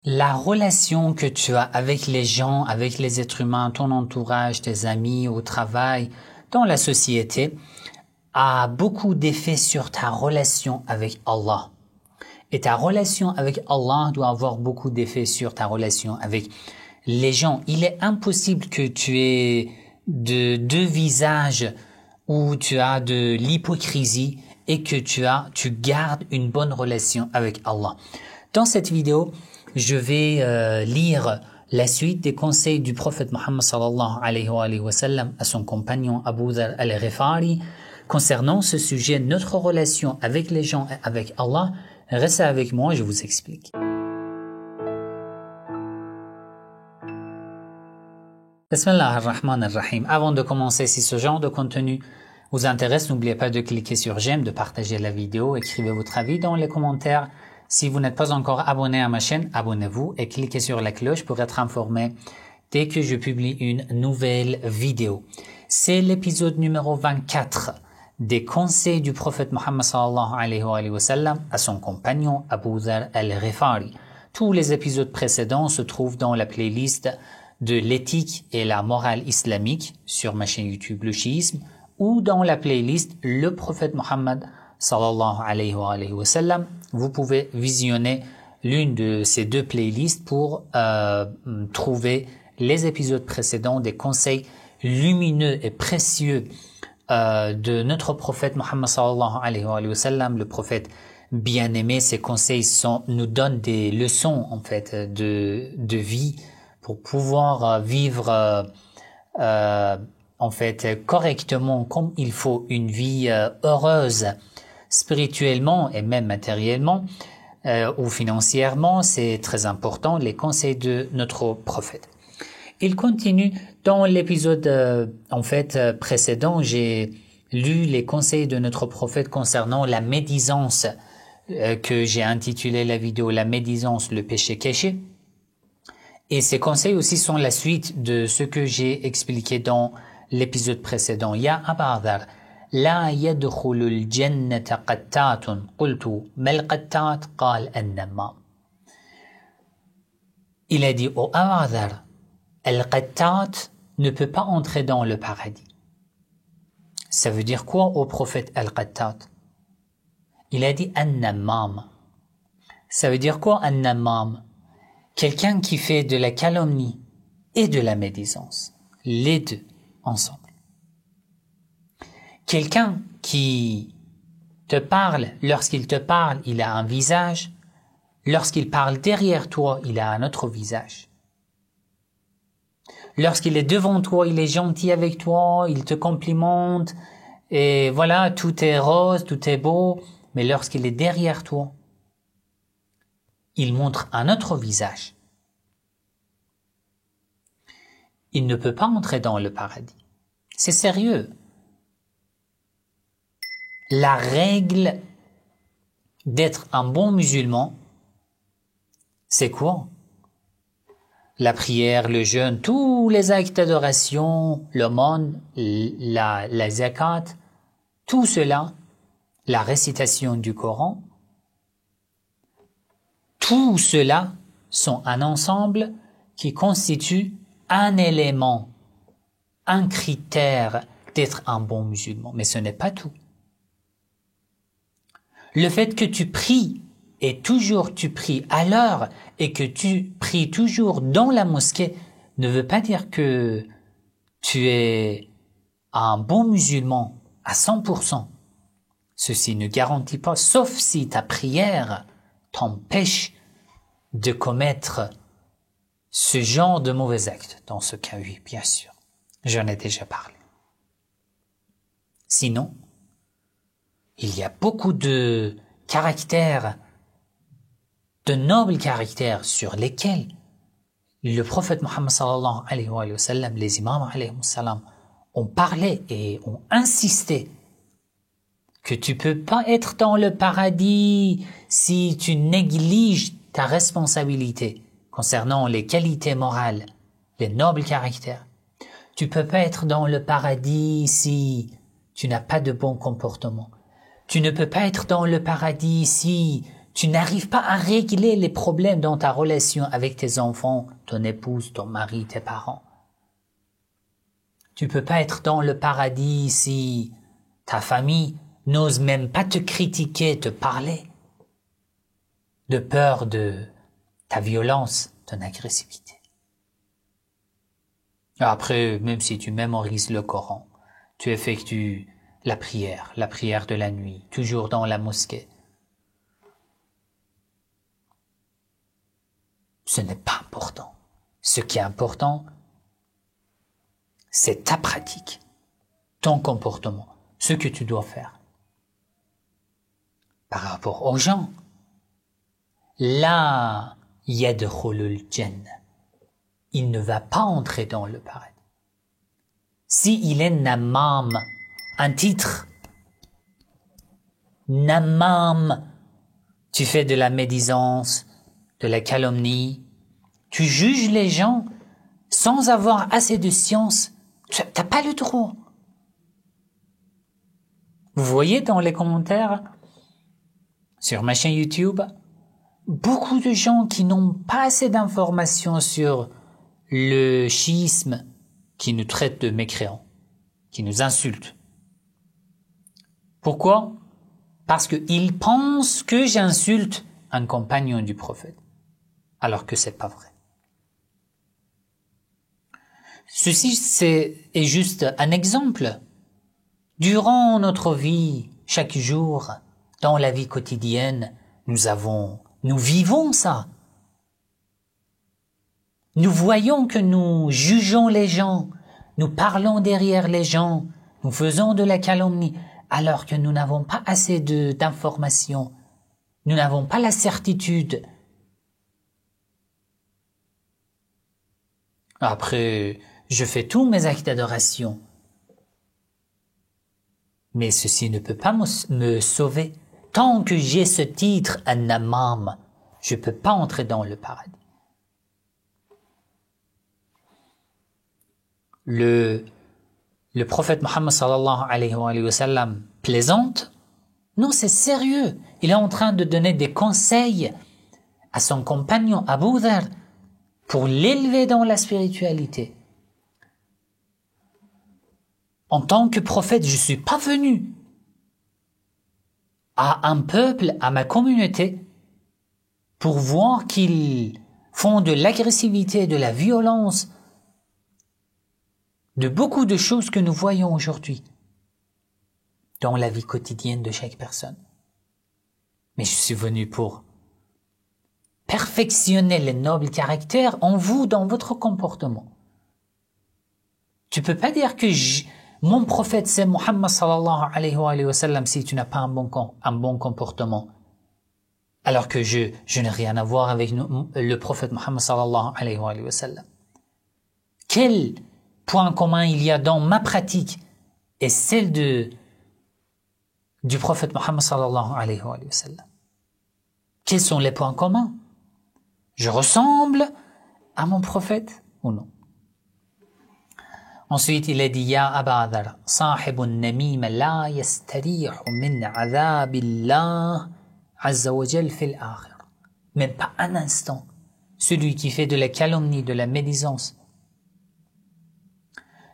La relation que tu as avec les gens, avec les êtres humains, ton entourage, tes amis, au travail, dans la société, a beaucoup d'effets sur ta relation avec Allah. Et ta relation avec Allah doit avoir beaucoup d'effets sur ta relation avec les gens. Il est impossible que tu aies deux visages où tu as de l'hypocrisie et que tu gardes une bonne relation avec Allah. Dans cette vidéo, je vais lire la suite des conseils du prophète Mohammed sallallahu alayhi wa sallam à son compagnon Abu Dharr al-Ghifari concernant ce sujet, notre relation avec les gens et avec Allah. Restez avec moi, je vous explique. Bismillah ar-Rahman ar-Rahim. Avant de commencer, si ce genre de contenu vous intéresse, n'oubliez pas de cliquer sur j'aime, de partager la vidéo, écrivez votre avis dans les commentaires. Si vous n'êtes pas encore abonné à ma chaîne, abonnez-vous et cliquez sur la cloche pour être informé dès que je publie une nouvelle vidéo. C'est l'épisode numéro 24 des conseils du prophète Mohammed sallallahu alayhi wa sallam à son compagnon Abu Dharr al-Ghifari. Tous les épisodes précédents se trouvent dans la playlist de l'éthique et la morale islamique sur ma chaîne YouTube Le Chiisme ou dans la playlist Le prophète Mohammed sallallahu alayhi wa sallam. Vous pouvez visionner l'une de ces deux playlists pour trouver les épisodes précédents des conseils lumineux et précieux de notre prophète Mohammed sallallahu alayhi wa sallam, le prophète bien-aimé. Ces conseils nous donnent des leçons en fait de vie pour pouvoir vivre en fait correctement comme il faut, une vie heureuse spirituellement et même matériellement ou financièrement. C'est très important, les conseils de notre prophète. Il continue dans l'épisode précédent. J'ai lu les conseils de notre prophète concernant la médisance que j'ai intitulé la vidéo La médisance, le péché caché. Et ces conseils aussi sont la suite de ce que j'ai expliqué dans l'épisode précédent. Ya Aba Dharr, la yadkhulul jannata qattatun. Qultu mal qattat? Qal an-namam. Il a dit au Aba Dharr, al-qattat ne peut pas entrer dans le paradis. Ça veut dire quoi au prophète al-qattat? Il a dit an-namam. Ça veut dire quoi an-namam? Quelqu'un qui fait de la calomnie et de la médisance, les deux ensemble. Quelqu'un qui te parle, lorsqu'il te parle, il a un visage. Lorsqu'il parle derrière toi, il a un autre visage. Lorsqu'il est devant toi, il est gentil avec toi, il te complimente, et voilà, tout est rose, tout est beau. Mais lorsqu'il est derrière toi, il montre un autre visage. Il ne peut pas entrer dans le paradis. C'est sérieux. La règle d'être un bon musulman, c'est quoi? La prière, le jeûne, tous les actes d'adoration, l'aumône, la zakat, tout cela, la récitation du Coran, tout cela sont un ensemble qui constitue un élément, un critère d'être un bon musulman. Mais ce n'est pas tout. Le fait que tu pries et toujours tu pries à l'heure et que tu pries toujours dans la mosquée ne veut pas dire que tu es un bon musulman à 100%. Ceci ne garantit pas, sauf si ta prière t'empêche de commettre ce genre de mauvais actes. Dans ce cas, oui, bien sûr. J'en ai déjà parlé. Sinon, il y a beaucoup de caractères, de nobles caractères sur lesquels le prophète Mohammed sallallahu alayhi wa sallam, les imams alayhi wa sallam, ont parlé et ont insisté que tu peux pas être dans le paradis si tu négliges ta responsabilité concernant les qualités morales, les nobles caractères. Tu peux pas être dans le paradis si tu n'as pas de bon comportement. Tu ne peux pas être dans le paradis si tu n'arrives pas à régler les problèmes dans ta relation avec tes enfants, ton épouse, ton mari, tes parents. Tu peux pas être dans le paradis si ta famille n'ose même pas te critiquer, te parler, de peur de ta violence, ton agressivité. Après, même si tu mémorises le Coran, tu effectues la prière de la nuit, toujours dans la mosquée. Ce n'est pas important. Ce qui est important, c'est ta pratique, ton comportement, ce que tu dois faire. Par rapport aux gens, la yadkhulul jannah, il ne va pas entrer dans le paradis. S'il est namam, un titre, namam, tu fais de la médisance, de la calomnie, tu juges les gens sans avoir assez de science, tu n'as pas le droit. Vous voyez dans les commentaires sur ma chaîne YouTube, beaucoup de gens qui n'ont pas assez d'informations sur le chiisme, qui nous traitent de mécréants, qui nous insultent. Pourquoi? Parce qu'ils pensent que j'insulte un compagnon du prophète, alors que c'est pas vrai. Ceci est juste un exemple. Durant notre vie, chaque jour, dans la vie quotidienne, nous vivons ça. Nous voyons que nous jugeons les gens, nous parlons derrière les gens, nous faisons de la calomnie, alors que nous n'avons pas assez d'informations, nous n'avons pas la certitude. Après, je fais tous mes actes d'adoration, mais ceci ne peut pas me sauver. Tant que j'ai ce titre, un namam, je ne peux pas entrer dans le paradis. Le prophète Mohammed sallallahu alayhi wa sallam plaisante? Non, c'est sérieux. Il est en train de donner des conseils à son compagnon Abu Dharr pour l'élever dans la spiritualité. En tant que prophète, je ne suis pas venu à un peuple, à ma communauté, pour voir qu'ils font de l'agressivité, de la violence, de beaucoup de choses que nous voyons aujourd'hui dans la vie quotidienne de chaque personne. Mais je suis venu pour perfectionner les nobles caractères en vous, dans votre comportement. Tu peux pas dire que mon prophète c'est Muhammad sallallahu alayhi wa sallam si tu n'as pas un bon comportement. Alors que je n'ai rien à voir avec le prophète Muhammad sallallahu alayhi wa sallam. Quel point commun il y a dans ma pratique et celle du prophète Muhammad sallallahu alayhi wa sallam? Quels sont les points communs? Je ressemble à mon prophète ou non? Ensuite, il a dit, Ya Aba Dharr, sahibun namima la yastarihu min adhabillah azza wa jal fil akhir. Même pas un instant. Celui qui fait de la calomnie, de la médisance,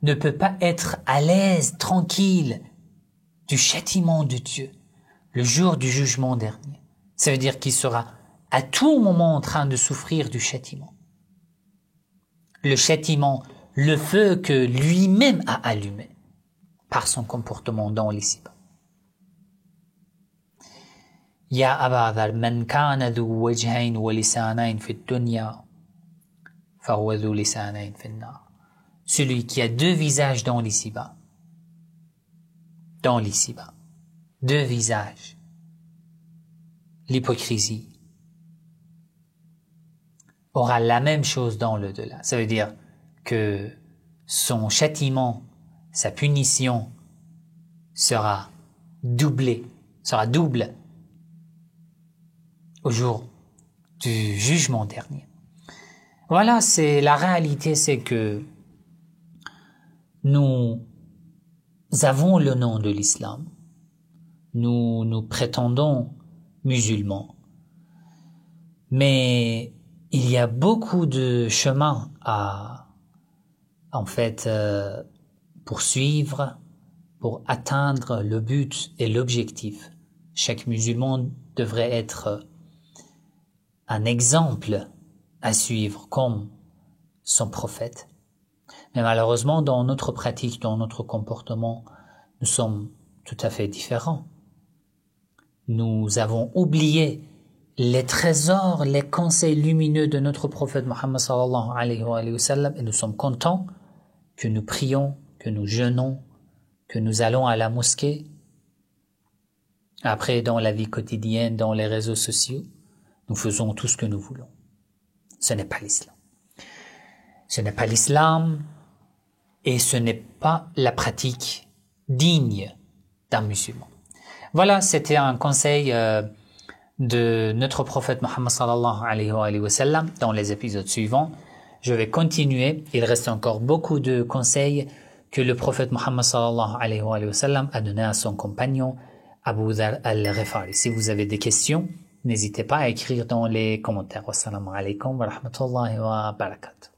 ne peut pas être à l'aise, tranquille du châtiment de Dieu, le jour du jugement dernier. Ça veut dire qu'il sera à tout moment en train de souffrir du châtiment. Le châtiment, le feu que lui-même a allumé par son comportement dans l'ici-bas. Ya Aba Dharr, man kana dhu wajhayn wa lisanayn fi dunya, fa huwa dhu lisanayn fi an-nar. Celui qui a deux visages dans l'ici-bas. Dans l'ici-bas. Deux visages. L'hypocrisie aura la même chose dans le delà. Ça veut dire que son châtiment, sa punition sera double au jour du jugement dernier. Voilà, c'est la réalité, c'est que nous avons le nom de l'islam. Nous prétendons musulmans. Mais il y a beaucoup de chemins à, poursuivre pour atteindre le but et l'objectif. Chaque musulman devrait être un exemple à suivre comme son prophète. Mais malheureusement, dans notre pratique, dans notre comportement, nous sommes tout à fait différents. Nous avons oublié les trésors, les conseils lumineux de notre prophète Muhammad sallallahu alayhi wa sallam, et nous sommes contents que nous prions, que nous jeûnons, que nous allons à la mosquée. Après, dans la vie quotidienne, dans les réseaux sociaux, nous faisons tout ce que nous voulons. Ce n'est pas l'islam. Ce n'est pas l'islam et ce n'est pas la pratique digne d'un musulman. Voilà, c'était un conseil de notre prophète Muhammad sallallahu alayhi wa sallam. Dans les épisodes suivants, je vais continuer. Il reste encore beaucoup de conseils que le prophète Muhammad sallallahu alayhi wa sallam a donné à son compagnon Abu Dharr al-Ghifari. Si vous avez des questions, n'hésitez pas à écrire dans les commentaires. Wassalamu alaikum wa rahmatullahi wa barakatuh.